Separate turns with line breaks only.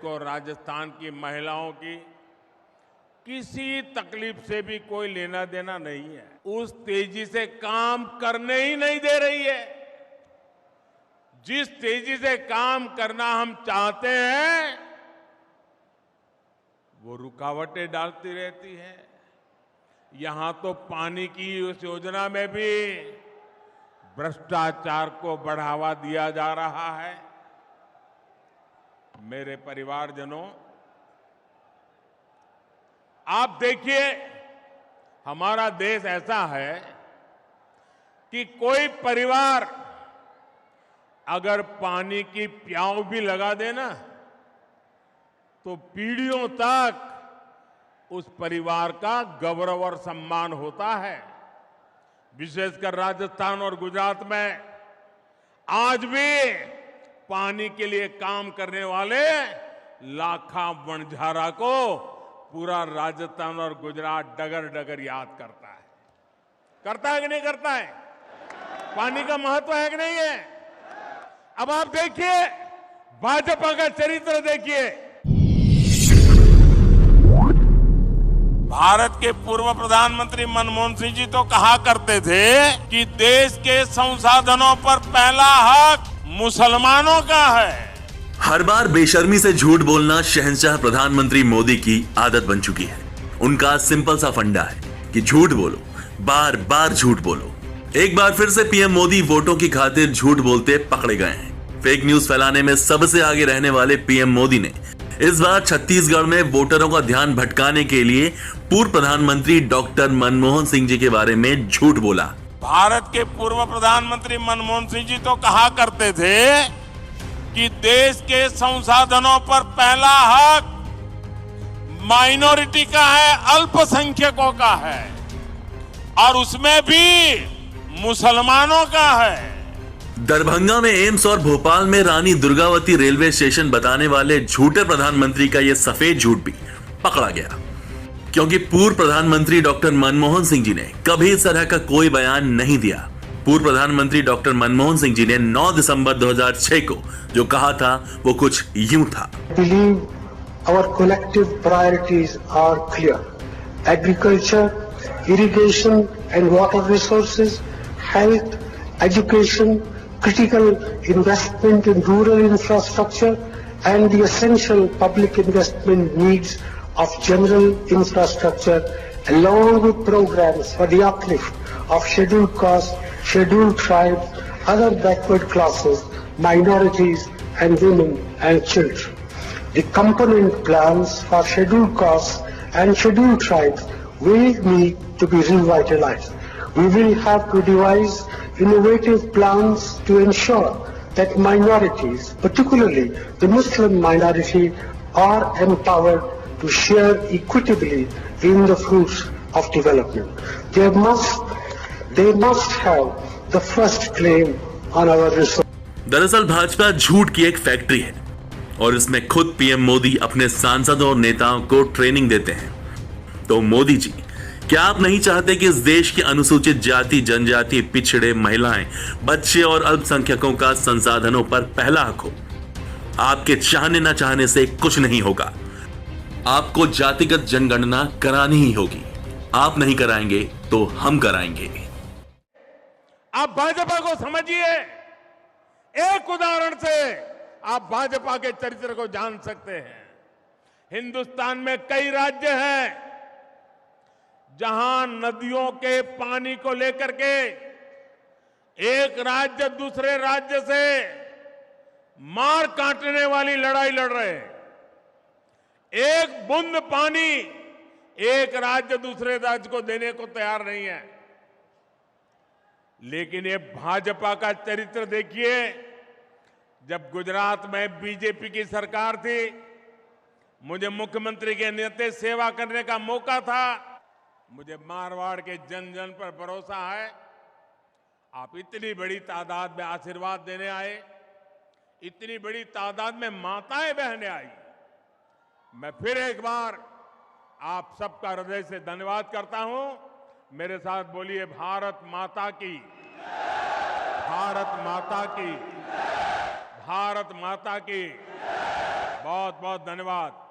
को राजस्थान की महिलाओं की किसी तकलीफ से भी कोई लेना देना नहीं है। उस तेजी से काम करने ही नहीं दे रही है। जिस तेजी से काम करना हम चाहते हैं वो रुकावटें डालती रहती है। यहां तो पानी की उस योजना में भी भ्रष्टाचार को बढ़ावा दिया जा रहा है। मेरे परिवारजनों, आप देखिए, हमारा देश ऐसा है कि कोई परिवार अगर पानी की प्याऊ भी लगा देना तो पीढ़ियों तक उस परिवार का गौरव और सम्मान होता है। विशेषकर राजस्थान और गुजरात में आज भी पानी के लिए काम करने वाले लाखा वणझारा को पूरा राजस्थान और गुजरात डगर डगर याद करता है। करता है कि नहीं करता है? पानी का महत्व है कि नहीं है? अब आप देखिए, भाजपा का चरित्र देखिए। भारत के पूर्व प्रधानमंत्री मनमोहन सिंह जी तो कहा करते थे कि देश के संसाधनों पर पहला हक मुसलमानों का है।
हर बार बेशर्मी से झूठ बोलना शहंशाह प्रधानमंत्री मोदी की आदत बन चुकी है। उनका सिंपल सा फंडा है कि झूठ बोलो, बार बार झूठ बोलो। एक बार फिर से पीएम मोदी वोटों की खातिर झूठ बोलते पकड़े गए हैं। फेक न्यूज फैलाने में सबसे आगे रहने वाले पीएम मोदी ने इस बार छत्तीसगढ़ में वोटरों का ध्यान भटकाने के लिए पूर्व प्रधानमंत्री डॉक्टर मनमोहन सिंह जी के बारे में झूठ बोला।
भारत के पूर्व प्रधानमंत्री मनमोहन सिंह जी तो कहा करते थे कि देश के संसाधनों पर पहला हक माइनॉरिटी का है, अल्पसंख्यकों का है, और उसमें भी मुसलमानों का है।
दरभंगा में एम्स और भोपाल में रानी दुर्गावती रेलवे स्टेशन बताने वाले झूठे प्रधानमंत्री का यह सफेद झूठ भी पकड़ा गया, क्योंकि पूर्व प्रधानमंत्री डॉक्टर मनमोहन सिंह जी ने कभी इस तरह का कोई बयान नहीं दिया। पूर्व प्रधानमंत्री डॉक्टर मनमोहन सिंह जी ने 9 दिसंबर 2006 को जो कहा था वो कुछ यूं था।
Our collective priorities are clear: agriculture, irrigation and water resources, health, education, critical investment in rural infrastructure, and the essential public investment needs of general infrastructure, along with programs for the uplift of scheduled castes, scheduled tribes, other backward classes, minorities, and women and children. The component plans for scheduled castes and scheduled tribes will need to be revitalized. We will have to devise innovative plans to ensure that minorities, particularly the Muslim minority, are empowered to share equitably in the fruits of development. They must have the first claim on our resources.
दरअसल भाजपा झूठ की एक factory है और इसमें खुद PM Modi अपने सांसदों और नेताओं को ट्रेनिंग देते हैं। तो मोदी जी, क्या आप नहीं चाहते कि इस देश की अनुसूचित जाति, जनजाति, पिछड़े, महिलाएं, बच्चे और अल्पसंख्यकों का संसाधनों पर पहला हक हो? आपके चाहने ना चाहने से कुछ नहीं होगा। आपको जातिगत जनगणना करानी ही होगी। आप नहीं कराएंगे तो हम कराएंगे।
आप भाजपा को समझिए। एक उदाहरण से आप भाजपा के चरित्र को जान सकते हैं। हिंदुस्तान में कई राज्य हैं जहां नदियों के पानी को लेकर के एक राज्य दूसरे राज्य से मार काटने वाली लड़ाई लड़ रहे हैं। एक बूंद पानी एक राज्य दूसरे राज्य को देने को तैयार नहीं है। लेकिन ये भाजपा का चरित्र देखिए। जब गुजरात में बीजेपी की सरकार थी, मुझे मुख्यमंत्री के नाते सेवा करने का मौका था। मुझे मारवाड़ के जन जन पर भरोसा है। आप इतनी बड़ी तादाद में आशीर्वाद देने आए, इतनी बड़ी तादाद में माताएं बहनें आई। मैं फिर एक बार आप सबका हृदय से धन्यवाद करता हूं। मेरे साथ बोलिए, भारत माता की, भारत माता की, भारत माता की। बहुत बहुत धन्यवाद।